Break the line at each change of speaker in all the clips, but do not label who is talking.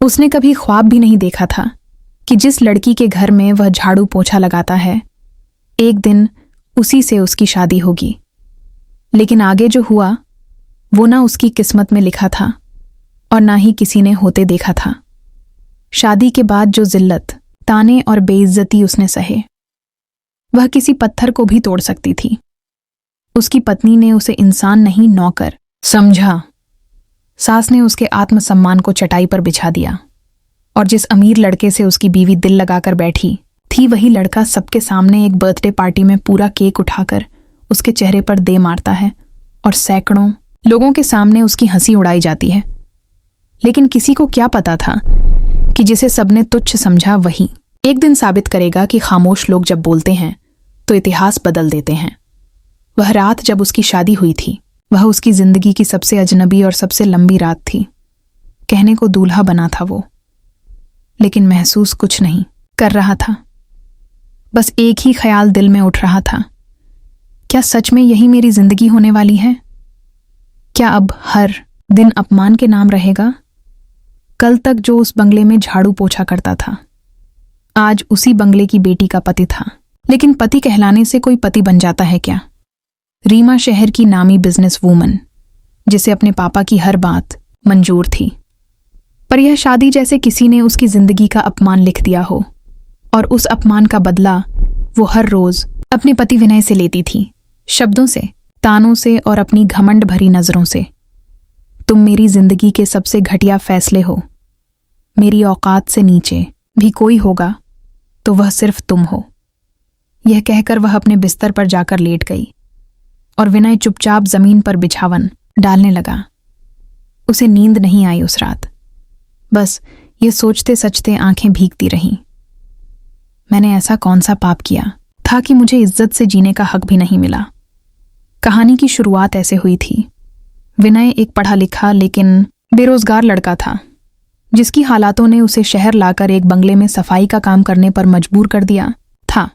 उसने कभी ख्वाब भी नहीं देखा था कि जिस लड़की के घर में वह झाड़ू पोछा लगाता है, एक दिन उसी से उसकी शादी होगी। लेकिन आगे जो हुआ वो ना उसकी किस्मत में लिखा था और ना ही किसी ने होते देखा था। शादी के बाद जो जिल्लत, ताने और बेइज्जती उसने सहे, वह किसी पत्थर को भी तोड़ सकती थी। उसकी पत्नी ने उसे इंसान नहीं नौकर समझा। सास ने उसके आत्मसम्मान को चटाई पर बिछा दिया और जिस अमीर लड़के से उसकी बीवी दिल लगाकर बैठी थी, वही लड़का सबके सामने एक बर्थडे पार्टी में पूरा केक उठाकर उसके चेहरे पर दे मारता है और सैकड़ों लोगों के सामने उसकी हंसी उड़ाई जाती है। लेकिन किसी को क्या पता था कि जिसे सबने तुच्छ समझा वही एक दिन साबित करेगा कि खामोश लोग जब बोलते हैं तो इतिहास बदल देते हैं। वह रात जब उसकी शादी हुई थी, वह उसकी जिंदगी की सबसे अजनबी और सबसे लंबी रात थी। कहने को दूल्हा बना था वो, लेकिन महसूस कुछ नहीं कर रहा था। बस एक ही ख्याल दिल में उठ रहा था, क्या सच में यही मेरी जिंदगी होने वाली है? क्या अब हर दिन अपमान के नाम रहेगा? कल तक जो उस बंगले में झाड़ू पोछा करता था, आज उसी बंगले की बेटी का पति था। लेकिन पति कहलाने से कोई पति बन जाता है क्या? रीमा शहर की नामी बिजनेस वूमन, जिसे अपने पापा की हर बात मंजूर थी, पर यह शादी जैसे किसी ने उसकी जिंदगी का अपमान लिख दिया हो, और उस अपमान का बदला वो हर रोज अपने पति विनय से लेती थी, शब्दों से, तानों से और अपनी घमंड भरी नजरों से। तुम मेरी जिंदगी के सबसे घटिया फैसले हो। मेरी औकात से नीचे भी कोई होगा तो वह सिर्फ तुम हो। यह कहकर वह अपने बिस्तर पर जाकर लेट गई और विनय चुपचाप जमीन पर बिछावन डालने लगा। उसे नींद नहीं आई उस रात। बस ये सोचते सचते आंखें भीगती रहीं। मैंने ऐसा कौन सा पाप किया था कि मुझे इज्जत से जीने का हक भी नहीं मिला। कहानी की शुरुआत ऐसे हुई थी। विनय एक पढ़ा लिखा लेकिन बेरोजगार लड़का था, जिसकी हालातों ने उसे शहर लाकर एक बंगले में सफाई का काम करने पर मजबूर कर दिया था।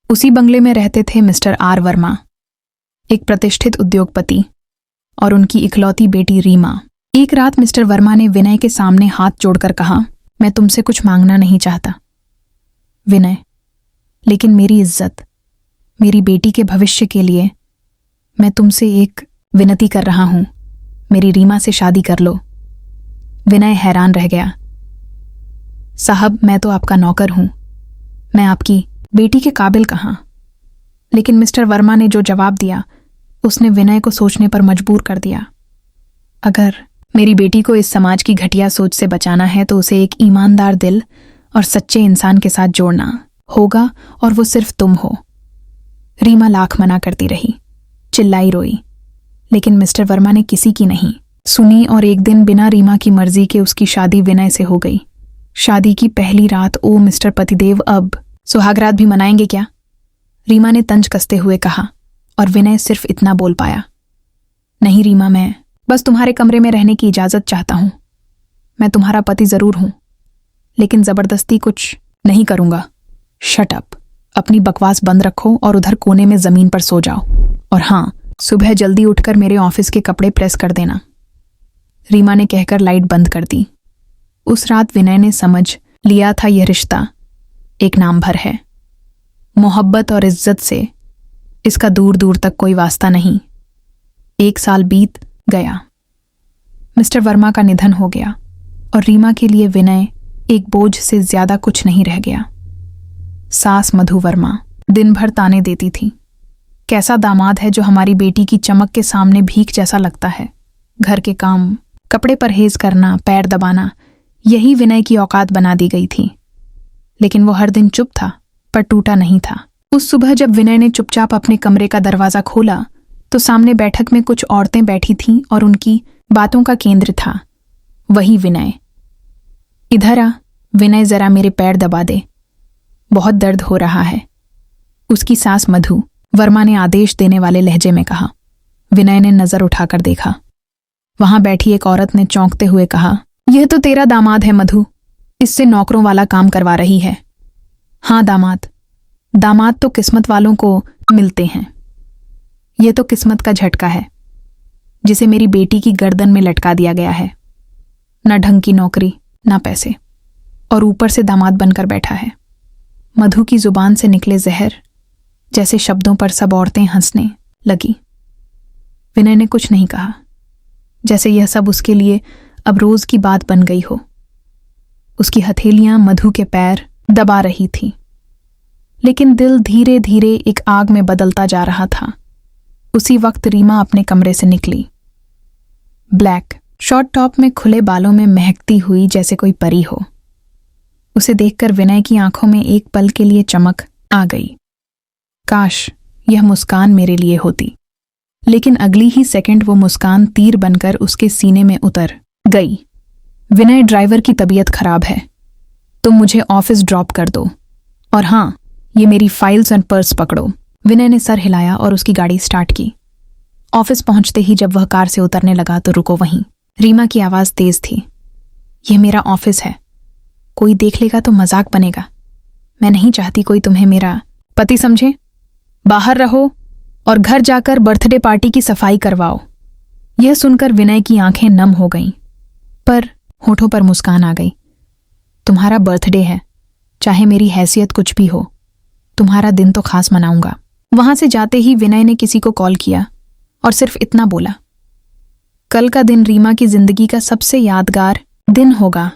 उसी बंगले में रहते थे मिस्टर आर वर्मा, एक प्रतिष्ठित उद्योगपति, और उनकी इकलौती बेटी रीमा। एक रात मिस्टर वर्मा ने विनय के सामने हाथ जोड़कर कहा, मैं तुमसे कुछ मांगना नहीं चाहता विनय, लेकिन मेरी इज्जत, मेरी बेटी के भविष्य के लिए मैं तुमसे एक विनती कर रहा हूं, मेरी रीमा से शादी कर लो। विनय हैरान रह गया। साहब, मैं तो आपका नौकर हूं, मैं आपकी बेटी के काबिल कहां? लेकिन मिस्टर वर्मा ने जो जवाब दिया उसने विनय को सोचने पर मजबूर कर दिया। अगर मेरी बेटी को इस समाज की घटिया सोच से बचाना है तो उसे एक ईमानदार दिल और सच्चे इंसान के साथ जोड़ना होगा, और वो सिर्फ तुम हो। रीमा लाख मना करती रही, चिल्लाई रोई, लेकिन मिस्टर वर्मा ने किसी की नहीं सुनी और एक दिन बिना रीमा की मर्जी के उसकी शादी विनय से हो गई। शादी की पहली रात, ओ मिस्टर पतिदेव, अब सुहागरात भी मनाएंगे क्या? रीमा ने तंज कसते हुए कहा, और विनय सिर्फ इतना बोल पाया, नहीं रीमा, मैं बस तुम्हारे कमरे में रहने की इजाजत चाहता हूं। मैं तुम्हारा पति जरूर हूं, लेकिन जबरदस्ती कुछ नहीं करूंगा। शट अप, अपनी बकवास बंद रखो और उधर कोने में जमीन पर सो जाओ, और हां, सुबह जल्दी उठकर मेरे ऑफिस के कपड़े प्रेस कर देना। रीमा ने कहकर लाइट बंद कर दी। उस रात विनय ने समझ लिया था यह रिश्ता एक नाम भर है। मोहब्बत और इज्जत से इसका दूर दूर तक कोई वास्ता नहीं। 1 साल बीत गया, मिस्टर वर्मा का निधन हो गया और रीमा के लिए विनय एक बोझ से ज्यादा कुछ नहीं रह गया। सास मधु वर्मा दिन भर ताने देती थी, कैसा दामाद है जो हमारी बेटी की चमक के सामने भीख जैसा लगता है। घर के काम, कपड़े परहेज करना, पैर दबाना, यही विनय की औकात बना दी गई थी। लेकिन वो हर दिन चुप था, पर टूटा नहीं था। उस सुबह जब विनय ने चुपचाप अपने कमरे का दरवाजा खोला तो सामने बैठक में कुछ औरतें बैठी थीं और उनकी बातों का केंद्र था वही विनय। इधर आ विनय, जरा मेरे पैर दबा दे, बहुत दर्द हो रहा है, उसकी सास मधु वर्मा ने आदेश देने वाले लहजे में कहा। विनय ने नजर उठाकर देखा। वहां बैठी एक औरत ने चौंकते हुए कहा, यह तो तेरा दामाद है मधु, इससे नौकरों वाला काम करवा रही है। हाँ दामाद, दामाद तो किस्मत वालों को मिलते हैं। यह तो किस्मत का झटका है जिसे मेरी बेटी की गर्दन में लटका दिया गया है। न ढंग की नौकरी, ना पैसे, और ऊपर से दामाद बनकर बैठा है। मधु की जुबान से निकले जहर जैसे शब्दों पर सब औरतें हंसने लगी। विनय ने कुछ नहीं कहा, जैसे यह सब उसके लिए अब रोज की बात बन गई हो। उसकी हथेलियां मधु के पैर दबा रही थीं, लेकिन दिल धीरे धीरे एक आग में बदलता जा रहा था। उसी वक्त रीमा अपने कमरे से निकली, ब्लैक शॉर्ट टॉप में, खुले बालों में, महकती हुई जैसे कोई परी हो। उसे देखकर विनय की आंखों में एक पल के लिए चमक आ गई। काश यह मुस्कान मेरे लिए होती। लेकिन अगली ही सेकंड वो मुस्कान तीर बनकर उसके सीने में उतर गई। विनय, ड्राइवर की तबीयत खराब है, तुम मुझे ऑफिस ड्रॉप कर दो, और हाँ, ये मेरी फाइल्स और पर्स पकड़ो। विनय ने सर हिलाया और उसकी गाड़ी स्टार्ट की। ऑफिस पहुंचते ही जब वह कार से उतरने लगा तो रुको वहीं। रीमा की आवाज तेज थी। यह मेरा ऑफिस है, कोई देख लेगा तो मजाक बनेगा। मैं नहीं चाहती कोई तुम्हें मेरा पति समझे। बाहर रहो और घर जाकर बर्थडे पार्टी की सफाई करवाओ। यह सुनकर विनय की आंखें नम हो गईं, पर होठों पर मुस्कान आ गई। तुम्हारा बर्थडे है, चाहे मेरी हैसियत कुछ भी हो, तुम्हारा दिन तो खास मनाऊंगा। वहां से जाते ही विनय ने किसी को कॉल किया और सिर्फ इतना बोला, कल का दिन रीमा की जिंदगी का सबसे यादगार दिन होगा,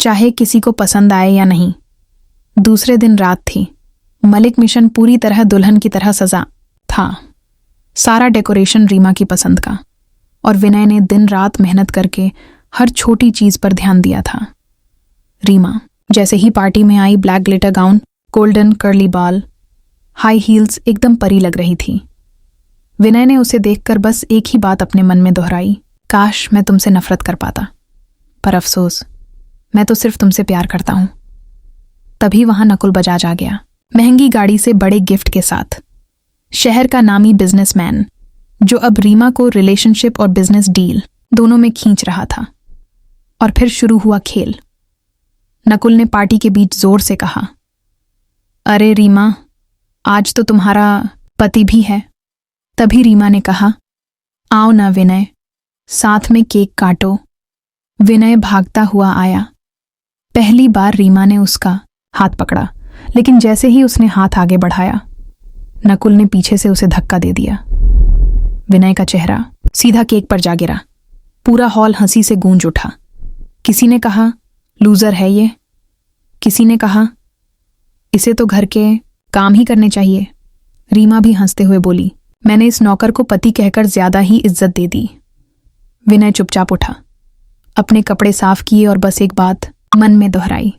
चाहे किसी को पसंद आए या नहीं। दूसरे दिन रात थी। मलिक मिशन पूरी तरह दुल्हन की तरह सजा था। सारा डेकोरेशन रीमा की पसंद का, और विनय ने दिन रात मेहनत करके हर छोटी चीज पर ध्यान दिया था। रीमा जैसे ही पार्टी में आई, black glitter gown, golden curly बाल, हाई हील्स, एकदम परी लग रही थी। विनय ने उसे देखकर बस एक ही बात अपने मन में दोहराई, काश मैं तुमसे नफरत कर पाता, पर अफसोस, मैं तो सिर्फ तुमसे प्यार करता हूं। तभी वहां नकुल बजाज आ गया, महंगी गाड़ी से, बड़े गिफ्ट के साथ। शहर का नामी बिजनेसमैन, जो अब रीमा को रिलेशनशिप और बिजनेस डील दोनों में खींच रहा था। और फिर शुरू हुआ खेल। नकुल ने पार्टी के बीच जोर से कहा, अरे रीमा, आज तो तुम्हारा पति भी है। तभी रीमा ने कहा, आओ ना विनय, साथ में केक काटो। विनय भागता हुआ आया। पहली बार रीमा ने उसका हाथ पकड़ा, लेकिन जैसे ही उसने हाथ आगे बढ़ाया, नकुल ने पीछे से उसे धक्का दे दिया। विनय का चेहरा सीधा केक पर जा गिरा। पूरा हॉल हंसी से गूंज उठा। किसी ने कहा, लूजर है ये। किसी ने कहा, इसे तो घर के काम ही करने चाहिए। रीमा भी हंसते हुए बोली, मैंने इस नौकर को पति कहकर ज्यादा ही इज्जत दे दी। विनय चुपचाप उठा, अपने कपड़े साफ किए और बस एक बात मन में दोहराई,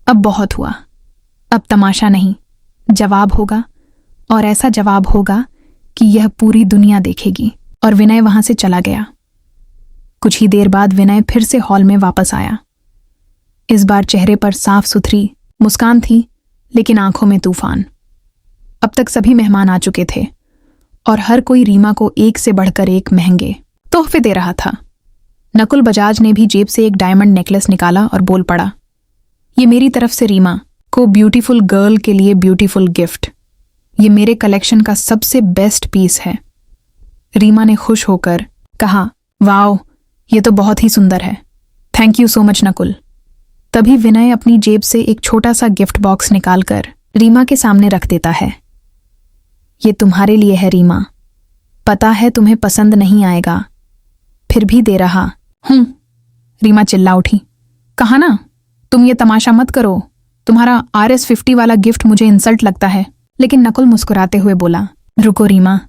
अब बहुत हुआ, अब तमाशा नहीं, जवाब होगा, और ऐसा जवाब होगा कि यह पूरी दुनिया देखेगी। और विनय वहां से चला गया। कुछ ही देर बाद विनय फिर से हॉल में वापस आया। इस बार चेहरे पर साफ सुथरी मुस्कान थी, लेकिन आंखों में तूफान। अब तक सभी मेहमान आ चुके थे और हर कोई रीमा को एक से बढ़कर एक महंगे तोहफे दे रहा था। नकुल बजाज ने भी जेब से एक डायमंड नेकलेस निकाला और बोल पड़ा, ये मेरी तरफ से रीमा को ब्यूटीफुल गर्ल के लिए ब्यूटीफुल गिफ्ट। ये मेरे कलेक्शन का सबसे बेस्ट पीस है। रीमा ने खुश होकर कहा, वाओ, ये तो बहुत ही सुंदर है। Thank you so much Nakul. तभी विनय अपनी जेब से एक छोटा सा गिफ्ट बॉक्स निकालकर रीमा के सामने रख देता है। ये तुम्हारे लिए है रीमा, पता है तुम्हें पसंद नहीं आएगा, फिर भी दे रहा हूं। रीमा चिल्ला उठी, कहा ना, तुम ये तमाशा मत करो, तुम्हारा RS50 वाला गिफ्ट मुझे इंसल्ट लगता है। लेकिन नकुल मुस्कुराते हुए बोला, रुको रीमा,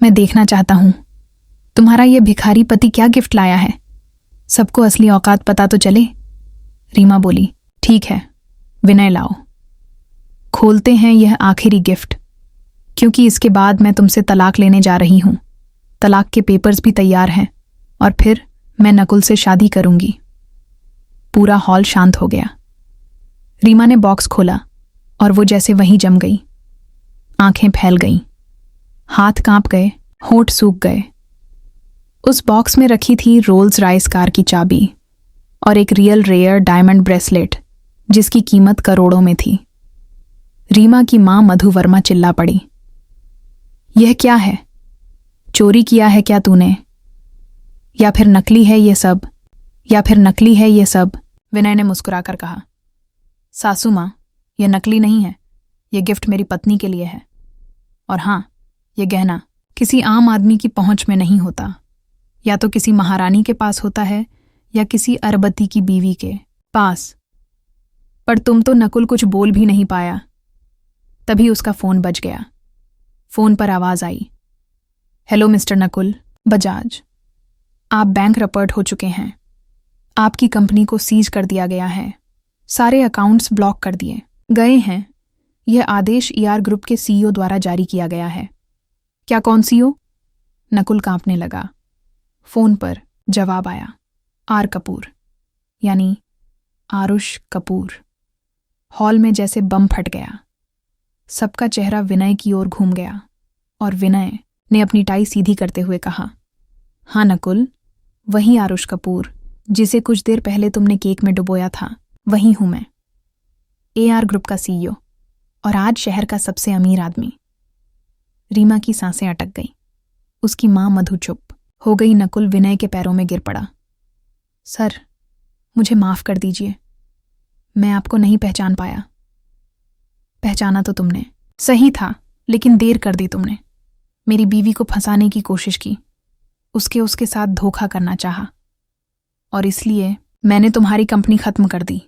मैं देखना चाहता हूं तुम्हारा ये भिखारी पति क्या गिफ्ट लाया है, सबको असली औकात पता तो चले। रीमा बोली, ठीक है विनय, लाओ। खोलते हैं यह आखिरी गिफ्ट, क्योंकि इसके बाद मैं तुमसे तलाक लेने जा रही हूं। तलाक के पेपर्स भी तैयार हैं और फिर मैं नकुल से शादी करूंगी। पूरा हॉल शांत हो गया। रीमा ने बॉक्स खोला और वो जैसे वहीं जम गई। आंखें फैल गईं, हाथ कांप गए, होंठ सूख गए। उस बॉक्स में रखी थी रोल्स रॉयस कार की चाबी और एक रियल रेयर डायमंड ब्रेसलेट जिसकी कीमत करोड़ों में थी। रीमा की मां मधु वर्मा चिल्ला पड़ी, यह क्या है? चोरी किया है क्या तूने? या फिर नकली है ये सब? या फिर नकली है ये सब? विनय ने मुस्कुराकर कहा, सासू माँ, यह नकली नहीं है, यह गिफ्ट मेरी पत्नी के लिए है। और हाँ, यह गहना किसी आम आदमी की पहुंच में नहीं होता, या तो किसी महारानी के पास होता है या किसी अरबती की बीवी के पास। पर तुम तो नकुल कुछ बोल भी नहीं पाया। तभी उसका फोन बज गया। फोन पर आवाज आई, हेलो मिस्टर नकुल बजाज, आप बैंक रपर्ट हो चुके हैं। आपकी कंपनी को सीज कर दिया गया है, सारे अकाउंट्स ब्लॉक कर दिए गए हैं। यह आदेश ईआर ग्रुप के सीईओ द्वारा जारी किया गया है। क्या कौन सीईओ? नकुल कांपने लगा। फोन पर जवाब आया, आर कपूर, यानी आरुष कपूर। हॉल में जैसे बम फट गया। सबका चेहरा विनय की ओर घूम गया और विनय ने अपनी टाई सीधी करते हुए कहा, हाँ नकुल, वही आरुष कपूर जिसे कुछ देर पहले तुमने केक में डुबोया था, वही हूं मैं, एआर ग्रुप का सीईओ और आज शहर का सबसे अमीर आदमी। रीमा की सांसें अटक गई। उसकी मां मधु चुप हो गई। नकुल विनय के पैरों में गिर पड़ा। सर, मुझे माफ कर दीजिए, मैं आपको नहीं पहचान पाया। पहचाना तो तुमने सही था, लेकिन देर कर दी तुमने। मेरी बीवी को फंसाने की कोशिश की, उसके साथ धोखा करना चाहा, और इसलिए मैंने तुम्हारी कंपनी खत्म कर दी।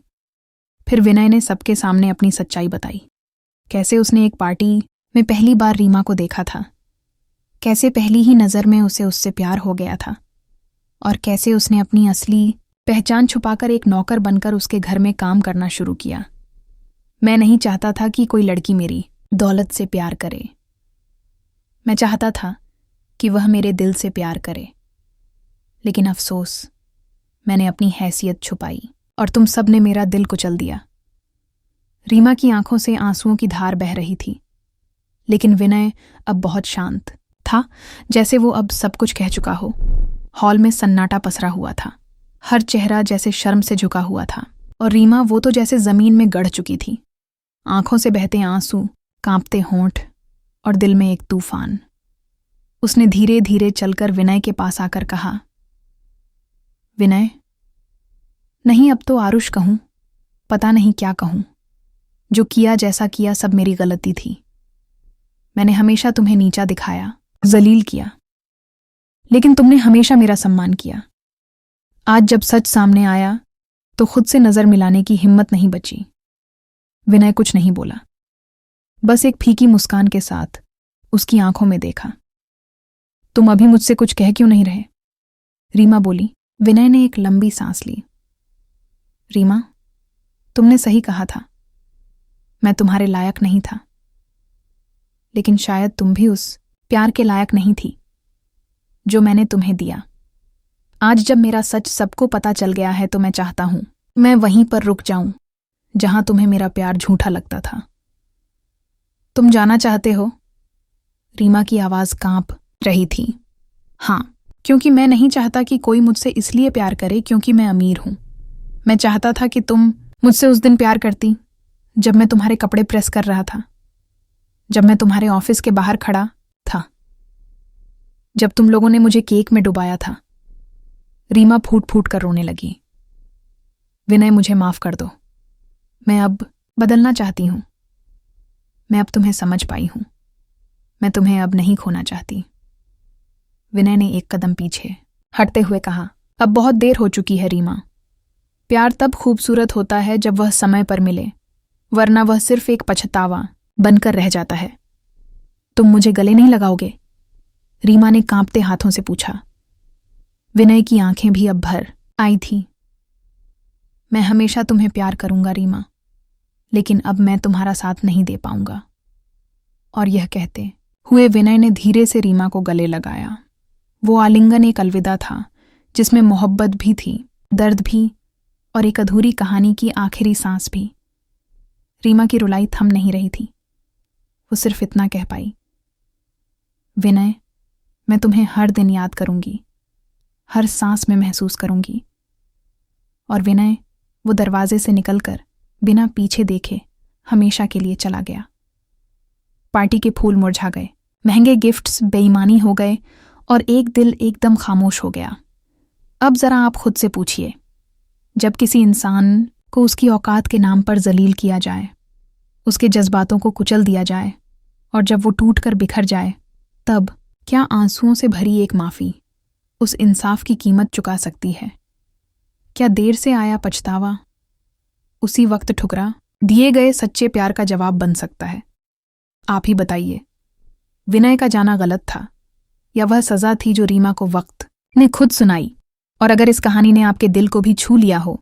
फिर विनय ने सबके सामने अपनी सच्चाई बताई। कैसे उसने एक पार्टी में पहली बार रीमा को देखा था, कैसे पहली ही नज़र में उसे उससे प्यार हो गया था, और कैसे उसने अपनी असली पहचान छुपाकर एक नौकर बनकर उसके घर में काम करना शुरू किया। मैं नहीं चाहता था कि कोई लड़की मेरी दौलत से प्यार करे। मैं चाहता था कि वह मेरे दिल से प्यार करे, लेकिन अफसोस, मैंने अपनी हैसियत छुपाई और तुम सब ने मेरा दिल कुचल दिया। रीमा की आंखों से आंसुओं की धार बह रही थी, लेकिन विनय अब बहुत शांत था, जैसे वो अब सब कुछ कह चुका हो। हॉल में सन्नाटा पसरा हुआ था। हर चेहरा जैसे शर्म से झुका हुआ था, और रीमा वो तो जैसे जमीन में गड़ चुकी थी। आंखों से बहते आंसू, कांपते होंठ और दिल में एक तूफान। उसने धीरे धीरे चलकर विनय के पास आकर कहा, विनय, नहीं अब तो आरुष कहूं, पता नहीं क्या कहूं। जो किया जैसा किया सब मेरी गलती थी। मैंने हमेशा तुम्हें नीचा दिखाया, जलील किया, लेकिन तुमने हमेशा मेरा सम्मान किया। आज जब सच सामने आया तो खुद से नजर मिलाने की हिम्मत नहीं बची। विनय कुछ नहीं बोला, बस एक फीकी मुस्कान के साथ उसकी आंखों में देखा। तुम अभी मुझसे कुछ कह क्यों नहीं रहे? रीमा बोली। विनय ने एक लंबी सांस ली। रीमा, तुमने सही कहा था, मैं तुम्हारे लायक नहीं था, लेकिन शायद तुम भी उस प्यार के लायक नहीं थी जो मैंने तुम्हें दिया। आज जब मेरा सच सबको पता चल गया है तो मैं चाहता हूं मैं वहीं पर रुक जाऊं जहां तुम्हें मेरा प्यार झूठा लगता था। तुम जाना चाहते हो? रीमा की आवाज कांप रही थी। हाँ, क्योंकि मैं नहीं चाहता कि कोई मुझसे इसलिए प्यार करे क्योंकि मैं अमीर हूं। मैं चाहता था कि तुम मुझसे उस दिन प्यार करती जब मैं तुम्हारे कपड़े प्रेस कर रहा था, जब मैं तुम्हारे ऑफिस के बाहर खड़ा था, जब तुम लोगों ने मुझे केक में डुबाया था। रीमा फूट फूट कर रोने लगी। विनय, मुझे माफ कर दो, मैं अब बदलना चाहती हूं। मैं अब तुम्हें समझ पाई हूं, मैं तुम्हें अब नहीं खोना चाहती। विनय ने एक कदम पीछे हटते हुए कहा, अब बहुत देर हो चुकी है रीमा। प्यार तब खूबसूरत होता है जब वह समय पर मिले, वरना वह सिर्फ एक पछतावा बनकर रह जाता है। तुम मुझे गले नहीं लगाओगे? रीमा ने कांपते हाथों से पूछा। विनय की आंखें भी अब भर आई थीं। मैं हमेशा तुम्हें प्यार करूंगा रीमा, लेकिन अब मैं तुम्हारा साथ नहीं दे पाऊंगा। और यह कहते हुए विनय ने धीरे से रीमा को गले लगाया। वो आलिंगन एक अलविदा था जिसमें मोहब्बत भी थी, दर्द भी, और एक अधूरी कहानी की आखिरी सांस भी। रीमा की रुलाई थम नहीं रही थी। वो सिर्फ इतना कह पाई, विनय, मैं तुम्हें हर दिन याद करूंगी, हर सांस में महसूस करूंगी। और विनय वो दरवाजे से निकलकर बिना पीछे देखे हमेशा के लिए चला गया। पार्टी के फूल मुरझा गए, महंगे गिफ्ट्स बेईमानी हो गए, और एक दिल एकदम खामोश हो गया। अब जरा आप खुद से पूछिए, जब किसी इंसान को उसकी औकात के नाम पर जलील किया जाए, उसके जज्बातों को कुचल दिया जाए और जब वो टूट कर बिखर जाए, तब क्या आंसुओं से भरी एक माफ़ी उस इंसाफ की कीमत चुका सकती है? क्या देर से आया पछतावा उसी वक्त ठुकरा दिए गए सच्चे प्यार का जवाब बन सकता है? आप ही बताइए, विनय का जाना गलत था या वह सज़ा थी जो रीमा को वक्त ने खुद सुनाई? और अगर इस कहानी ने आपके दिल को भी छू लिया हो